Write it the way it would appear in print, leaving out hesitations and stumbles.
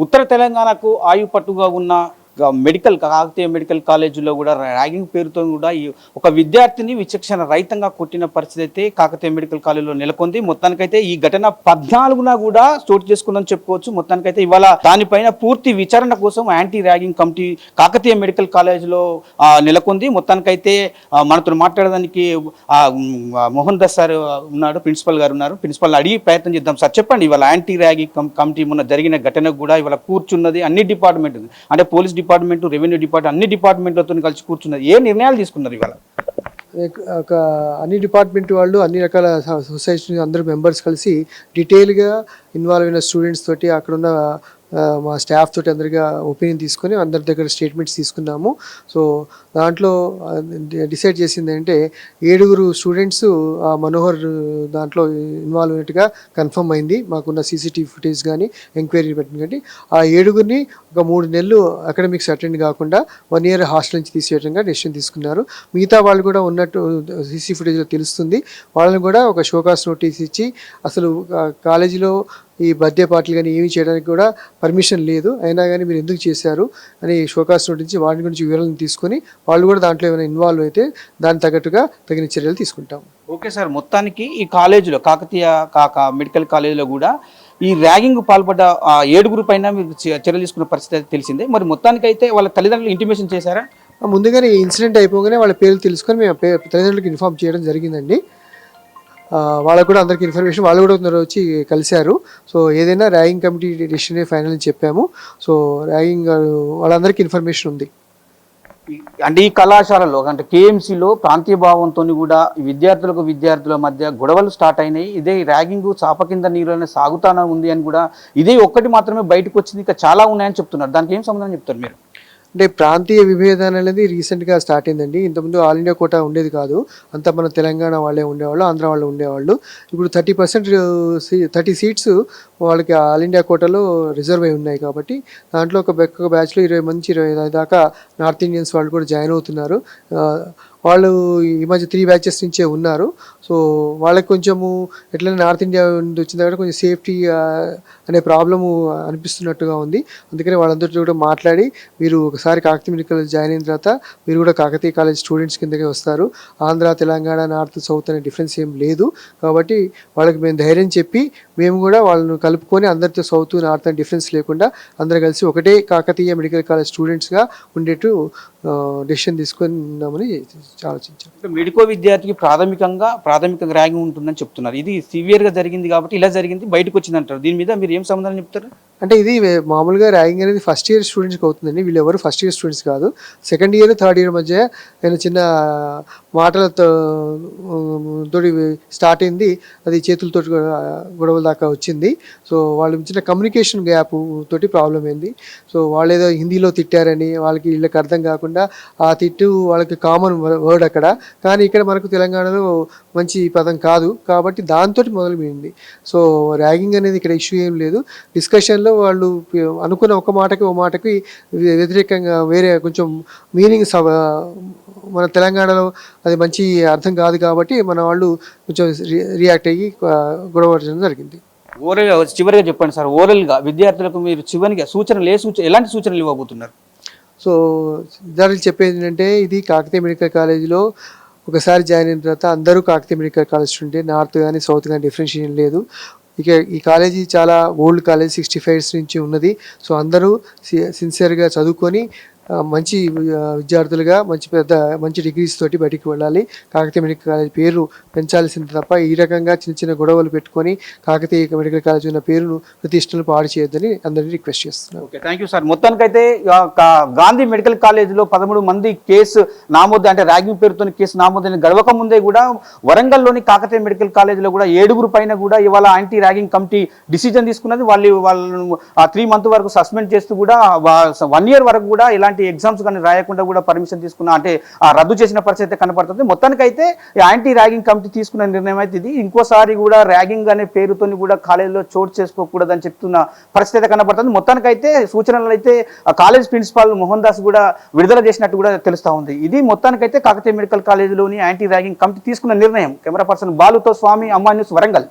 ఉత్తర తెలంగాణకు ఆయుపట్టుగా ఉన్న కాకతీయ మెడికల్ కాలేజీలో కూడా ర్యాగింగ్ పేరుతో కూడా ఒక విద్యార్థిని విచక్షణ రహితంగా కొట్టిన పరిస్థితి అయితే కాకతీయ మెడికల్ కాలేజీలో నెలకొంది. మొత్తానికైతే ఈ ఘటన 14న కూడా చోటు చేసుకుందని చెప్పుకోవచ్చు. మొత్తానికైతే ఇవాళ దానిపైన పూర్తి విచారణ కోసం anti ragging committee Kakatiya medical కాలేజీలో నెలకొంది. మొత్తానికైతే మనతో మాట్లాడడానికి మోహన్ దాస్ సార్ ఉన్నాడు, ప్రిన్సిపల్ గారు ఉన్నారు. ప్రిన్సిపల్ అడిగి ప్రయత్నం చేద్దాం. సార్ చెప్పండి, ఇవాళ యాంటీ ర్యాగింగ్ కమిటీ మొన్న జరిగిన ఘటనకు కూడా ఇవాళ కూర్చున్నది అన్ని డిపార్ట్మెంట్, అంటే పోలీస్ డిపార్ట్మెంట్, రెవెన్యూ డిపార్ట్మెంట్, అన్ని డిపార్ట్మెంట్లతో కలిసి కూర్చున్నది. ఏ నిర్ణయాలు తీసుకున్నారు ఇవాళ? ఒక అన్ని డిపార్ట్మెంట్ వాళ్ళు, అన్ని రకాల సొసైటీ అందరూ మెంబర్స్ కలిసి డీటెయిల్గా ఇన్వాల్వ్ అయిన స్టూడెంట్స్ తోటి, అక్కడున్న మా స్టాఫ్ తోటి అందరిగా ఒపీనియన్ తీసుకొని అందరి దగ్గర స్టేట్మెంట్స్ తీసుకున్నాము. సో దాంట్లో డిసైడ్ చేసింది అంటే 7 స్టూడెంట్స్ మనోహర్ దాంట్లో ఇన్వాల్వ్ అయినట్టుగా కన్ఫర్మ్ అయింది. మాకున్న సీసీటీవీ ఫుటేజ్ కానీ ఎంక్వైరీ పెట్టిన కానీ ఆ 7 ఒక 3 నెలలు అకాడమిక్స్ అటెండ్ కాకుండా 1 year హాస్టల్ నుంచి తీసేయడంగా డెసిషన్ తీసుకున్నారు. మిగతా వాళ్ళు కూడా ఉన్నట్టు సీసీ ఫుటేజ్లో తెలుస్తుంది. వాళ్ళని కూడా ఒక షోకాస్ నోటీస్ ఇచ్చి అసలు కాలేజీలో ఈ బర్త్డే పార్టీలు కానీ ఏమీ చేయడానికి కూడా పర్మిషన్ లేదు, అయినా కానీ మీరు ఎందుకు చేశారు అని షోకాస్ నోటించి వాటి గురించి వివరాలను తీసుకొని వాళ్ళు కూడా దాంట్లో ఏమైనా ఇన్వాల్వ్ అయితే దానికి తగ్గట్టుగా తగిన చర్యలు తీసుకుంటాం. ఓకే సార్, మొత్తానికి ఈ కాలేజీలో కాకతీయ మెడికల్ కాలేజీలో కూడా ఈ ర్యాగింగ్ పాల్పడ్డ 7 పైన మీరు చర్యలు తీసుకున్న పరిస్థితి తెలిసిందే. మరి మొత్తానికైతే వాళ్ళ తల్లిదండ్రులు ఇంటిమేషన్ చేశారా? ముందుగానే ఈ ఇన్సిడెంట్ అయిపోగానే వాళ్ళ పేర్లు తెలుసుకొని మేము తల్లిదండ్రులకు ఇన్ఫార్మ్ చేయడం జరిగిందండి. వాళ్ళకు కూడా అందరికి ఇన్ఫర్మేషన్ వాళ్ళు కూడా వచ్చి కలిశారు. సో ఏదైనా ర్యాగింగ్ కమిటీ డెసిషనే ఫైనల్ అని చెప్పాము. సో ర్యాగింగ్ వాళ్ళందరికీ ఇన్ఫర్మేషన్ ఉంది. అంటే ఈ కళాశాలలో అంటే కేఎంసీలో ప్రాంతీయ భావంతో కూడా విద్యార్థుల మధ్య గొడవలు స్టార్ట్ అయినాయి. ఇదే ర్యాగింగ్ చాప కింద నీరులోనే సాగుతానే ఉంది అని కూడా, ఇదే ఒక్కటి మాత్రమే బయటకు వచ్చింది, ఇంకా చాలా ఉన్నాయని చెప్తున్నారు. దానికి ఏం సమాధానం చెప్తారు మీరు? అంటే ప్రాంతీయ విభేదన అనేది రీసెంట్గా స్టార్ట్ అయిందండి. ఇంతకుముందు ఆల్ ఇండియా కోటా ఉండేది కాదు, అంతా మన తెలంగాణ వాళ్ళే ఉండేవాళ్ళు, ఆంధ్ర వాళ్ళు ఉండేవాళ్ళు. ఇప్పుడు 30 సీట్స్ వాళ్ళకి ఆల్ ఇండియా కోటాలో రిజర్వ్ అయి ఉన్నాయి. కాబట్టి దాంట్లో ఒక బ్యాచ్లో 20 నుంచి 25 దాకా నార్త్ ఇండియన్స్ వాళ్ళు కూడా జాయిన్ అవుతున్నారు. వాళ్ళు ఈ మధ్య 3 బ్యాచెస్ నుంచే ఉన్నారు. సో వాళ్ళకి కొంచెము ఎట్లయినా నార్త్ ఇండియా నుండి వచ్చిన తర్వాత కొంచెం సేఫ్టీ అనే ప్రాబ్లము అనిపిస్తున్నట్టుగా ఉంది. అందుకని వాళ్ళందరితో కూడా మాట్లాడి, మీరు ఒకసారి కాకతీయ మెడికల్ కాలేజ్ జాయిన్ అయిన తర్వాత మీరు కూడా కాకతీయ కాలేజ్ స్టూడెంట్స్ కిందకే వస్తారు. ఆంధ్ర, తెలంగాణ, నార్త్, సౌత్ అనే డిఫరెన్స్ ఏం లేదు. కాబట్టి వాళ్ళకి మేము ధైర్యం చెప్పి మేము కూడా వాళ్ళను కలుపుకొని అందరితో సౌత్, నార్త్ అని డిఫరెన్స్ లేకుండా అందరూ కలిసి ఒకటే కాకతీయ మెడికల్ కాలేజ్ స్టూడెంట్స్గా ఉండేట్టు డెసిషన్ తీసుకున్నామని ఆలోచించాం. మెడికో విద్యార్థికి ప్రాథమిక ర్యాగింగ్ ఉంటుందని చెప్తున్నారు. ఇది సివియర్గా జరిగింది కాబట్టి ఇలా జరిగింది, బయటకు వచ్చింది అంటారు. దీని మీద మీరు ఏం సమాధానం చెప్తారు? అంటే ఇది మామూలుగా ర్యాగింగ్ అనేది ఫస్ట్ ఇయర్ స్టూడెంట్స్కి అవుతుందండి. వీళ్ళు ఎవరు ఫస్ట్ ఇయర్ స్టూడెంట్స్ కాదు. సెకండ్ ఇయర్, థర్డ్ ఇయర్ మధ్య ఏదైనా చిన్న మాటలతో తోటి స్టార్ట్ అయింది, అది చేతులతో గొడవల దాకా వచ్చింది. సో వాళ్ళు చిన్న కమ్యూనికేషన్ గ్యాప్ తోటి ప్రాబ్లం అయింది. సో వాళ్ళు ఏదో హిందీలో తిట్టారని వాళ్ళకి వీళ్ళకి అర్థం కాకుండా ఆ తిట్టు వాళ్ళకి కామన్ వర్డ్ అక్కడ, కానీ ఇక్కడ మనకు తెలంగాణలో మంచి పదం కాదు కాబట్టి దాంతో మొదలుపోయింది. సో ర్యాగింగ్ అనేది ఇక్కడ ఇష్యూ ఏం లేదు. డిస్కషన్లో వాళ్ళు అనుకున్న ఒక మాటకి వ్యతిరేకంగా వేరే కొంచెం మీనింగ్ మన తెలంగాణలో అది మంచి అర్థం కాదు కాబట్టి మన వాళ్ళు కొంచెం రియాక్ట్ అయ్యి గొడవ జరిగింది. చివరిగా చెప్పండి సార్, ఓరల్గా విద్యార్థులకు మీరు చివరిగా ఎలాంటి సూచనలు ఇవ్వబోతున్నారు? సో విద్యార్థులు చెప్పేది ఏంటంటే, ఇది కాకతీయ మెడికల్ కాలేజీలో ఒకసారి జాయిన్ అయిన తర్వాత అందరూ కాకతీయ మెడికల్ కాలేజ్ ఉంటే నార్త్ కానీ సౌత్ కానీ డిఫరెన్షియేషన్ లేదు. ఇక ఈ కాలేజీ చాలా ఓల్డ్ కాలేజ్, 65 years నుంచి ఉన్నది. సో అందరూ సిన్సియర్గా చదువుకొని మంచి విద్యార్థులుగా మంచి డిగ్రీస్ తోటి బయటికి వెళ్ళాలి. కాకతీయ మెడికల్ కాలేజ్ పేరు పెంచాల్సింది తప్ప ఈ రకంగా చిన్న గొడవలు పెట్టుకొని కాకతీయ మెడికల్ కాలేజ్ ఉన్న పేరును ప్రతిష్టలు పాడు చేయొద్దని అందరినీ రిక్వెస్ట్ చేస్తున్నాను. Okay, thank you sir. మొత్తానికైతే గాంధీ మెడికల్ కాలేజీలో 13 మంది కేసు నమోదు, అంటే ర్యాగింగ్ పేరుతో కేసు నమోదైన గడవక ముందే కూడా వరంగల్లోని కాకతీయ మెడికల్ కాలేజీలో కూడా 7 పైన కూడా ఇవాళ యాంటీ ర్యాగింగ్ కమిటీ డిసిజన్ తీసుకున్నది. వాళ్ళను 3 months వరకు సస్పెండ్ చేస్తూ కూడా 1 year వరకు కూడా ఇలాంటి ఎగ్జామ్స్ కానీ రాయకుండా కూడా పర్మిషన్ తీసుకున్నా, అంటే రద్దు చేసిన పరిస్థితి కనపడుతుంది. మొత్తానికైతే యాంటీ ర్యాగింగ్ కమిటీ తీసుకున్న నిర్ణయం అయితే ఇది. ఇంకోసారి కూడా ర్యాగింగ్ అనే పేరుతో కూడా కాలేజీలో చోటు చేసుకోకూడదని చెప్తున్న పరిస్థితి కనపడుతుంది. మొత్తానికైతే సూచనలు అయితే కాలేజ్ ప్రిన్సిపాల్ మోహన్ దాస్ కూడా విడుదల చేసినట్టు కూడా తెలుస్తా ఉంది. ఇది మొత్తానికైతే కాకతీయ మెడికల్ కాలేజీలోని యాంటీ ర్యాగింగ్ కమిటీ తీసుకున్న నిర్ణయం. కెమెరా పర్సన్ బాలుతో స్వామి, అమ్మా న్యూస్, వరంగల్.